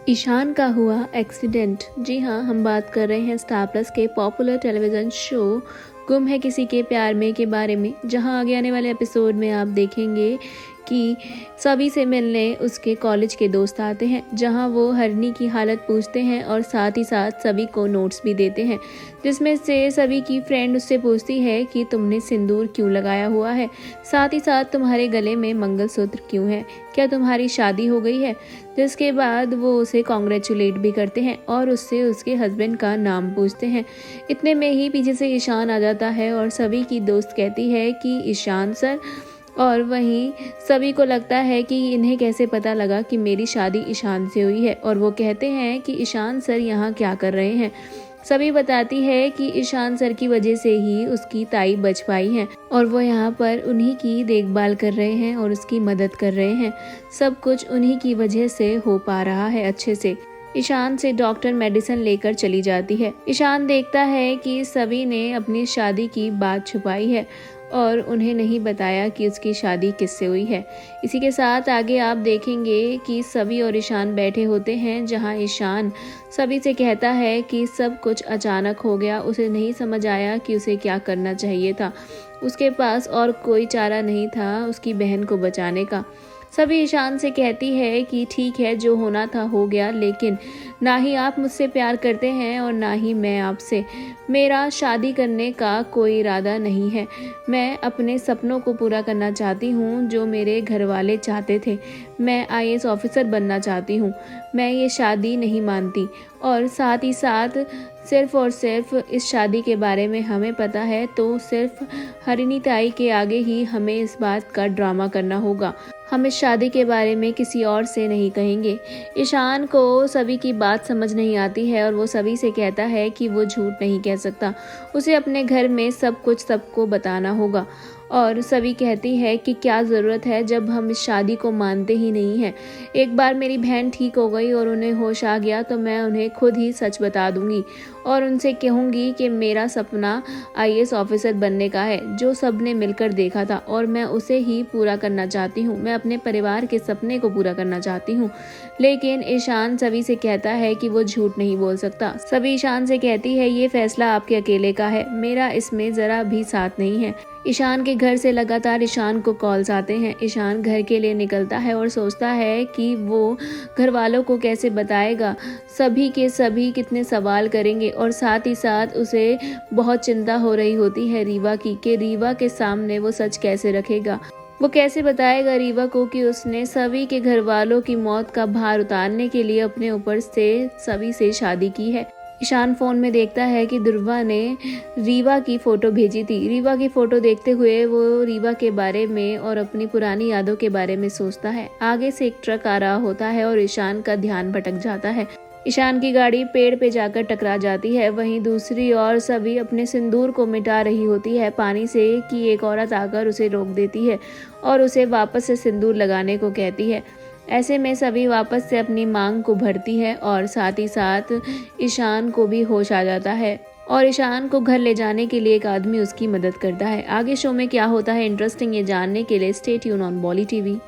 ईशान का हुआ एक्सीडेंट। जी हाँ, हम बात कर रहे हैं स्टार प्लस के पॉपुलर टेलीविज़न शो गुम है किसी के प्यार में के बारे में, जहाँ आगे आने वाले एपिसोड में आप देखेंगे कि सभी से मिलने उसके कॉलेज के दोस्त आते हैं, जहां वो हरनी की हालत पूछते हैं और साथ ही साथ सभी को नोट्स भी देते हैं, जिसमें से सभी की फ्रेंड उससे पूछती है कि तुमने सिंदूर क्यों लगाया हुआ है, साथ ही साथ तुम्हारे गले में मंगलसूत्र क्यों है, क्या तुम्हारी शादी हो गई है। जिसके बाद वो उसे कॉन्ग्रेचुलेट भी करते हैं और उससे उसके हस्बैंड का नाम पूछते हैं। इतने में ही पीछे से ईशान आ जाता है और सभी की दोस्त कहती है कि ईशान सर, और वहीं सभी को लगता है कि इन्हें कैसे पता लगा कि मेरी शादी ईशान से हुई है, और वो कहते हैं कि ईशान सर यहाँ क्या कर रहे हैं। सभी बताती है कि ईशान सर की वजह से ही उसकी ताई बच पाई है और वो यहाँ पर उन्हीं की देखभाल कर रहे हैं और उसकी मदद कर रहे हैं। सब कुछ उन्हीं की वजह से हो पा रहा है अच्छे से। ईशान से डॉक्टर मेडिसिन लेकर चली जाती है। ईशान देखता है कि सभी ने अपनी शादी की बात छुपाई है और उन्हें नहीं बताया कि उसकी शादी किससे हुई है। इसी के साथ आगे आप देखेंगे कि सभी और ईशान बैठे होते हैं, जहां ईशान सभी से कहता है कि सब कुछ अचानक हो गया, उसे नहीं समझ आया कि उसे क्या करना चाहिए था। उसके पास और कोई चारा नहीं था उसकी बहन को बचाने का। सभी ईशान से कहती है कि ठीक है, जो होना था हो गया, लेकिन ना ही आप मुझसे प्यार करते हैं और ना ही मैं आपसे। मेरा शादी करने का कोई इरादा नहीं है। मैं अपने सपनों को पूरा करना चाहती हूँ जो मेरे घर वाले चाहते थे। मैं आईएएस ऑफिसर बनना चाहती हूँ। मैं ये शादी नहीं मानती, और साथ ही साथ सिर्फ और सिर्फ इस शादी के बारे में हमें पता है, तो सिर्फ हरिणी ताई के आगे ही हमें इस बात का ड्रामा करना होगा। हम इस शादी के बारे में किसी और से नहीं कहेंगे। ईशान को सभी की बात समझ नहीं आती है और वो सभी से कहता है कि वो झूठ नहीं कह सकता, उसे अपने घर में सब कुछ सबको बताना होगा। और सभी कहती है कि क्या ज़रूरत है जब हम इस शादी को मानते ही नहीं हैं। एक बार मेरी बहन ठीक हो गई और उन्हें होश आ गया तो मैं उन्हें खुद ही सच बता दूंगी और उनसे कहूँगी कि मेरा सपना आईएएस ऑफिसर बनने का है, जो सबने मिलकर देखा था, और मैं उसे ही पूरा करना चाहती हूँ। मैं अपने परिवार के सपने को पूरा करना चाहती हूँ। लेकिन ईशान सभी से कहता है कि वो झूठ नहीं बोल सकता। सभी ईशान से कहती है ये फैसला आपके अकेले का है, मेरा इसमें ज़रा भी साथ नहीं है। ईशान के घर से लगातार ईशान को कॉल्स आते हैं। ईशान घर के लिए निकलता है और सोचता है कि वो घर वालों को कैसे बताएगा, सभी के सभी कितने सवाल करेंगे, और साथ ही साथ उसे बहुत चिंता हो रही होती है रीवा की, कि रीवा के सामने वो सच कैसे रखेगा। वो कैसे बताएगा रीवा को कि उसने सभी के घर वालों की मौत का भार उतारने के लिए अपने ऊपर से सभी से शादी की है। ईशान फोन में देखता है कि ध्रुवा ने रीवा की फ़ोटो भेजी थी। रीवा की फ़ोटो देखते हुए वो रीवा के बारे में और अपनी पुरानी यादों के बारे में सोचता है। आगे से एक ट्रक आ रहा होता है और ईशान का ध्यान भटक जाता है। ईशान की गाड़ी पेड़ पे जाकर टकरा जाती है। वहीं दूसरी ओर सभी अपने सिंदूर को मिटा रही होती है पानी से कि एक औरत आकर उसे रोक देती है और उसे वापस से सिंदूर लगाने को कहती है। ऐसे में सभी वापस से अपनी मांग को भरती है और साथ ही साथ ईशान को भी होश आ जाता है और ईशान को घर ले जाने के लिए एक आदमी उसकी मदद करता है। आगे शो में क्या होता है इंटरेस्टिंग ये जानने के लिए stay tune on volley TV.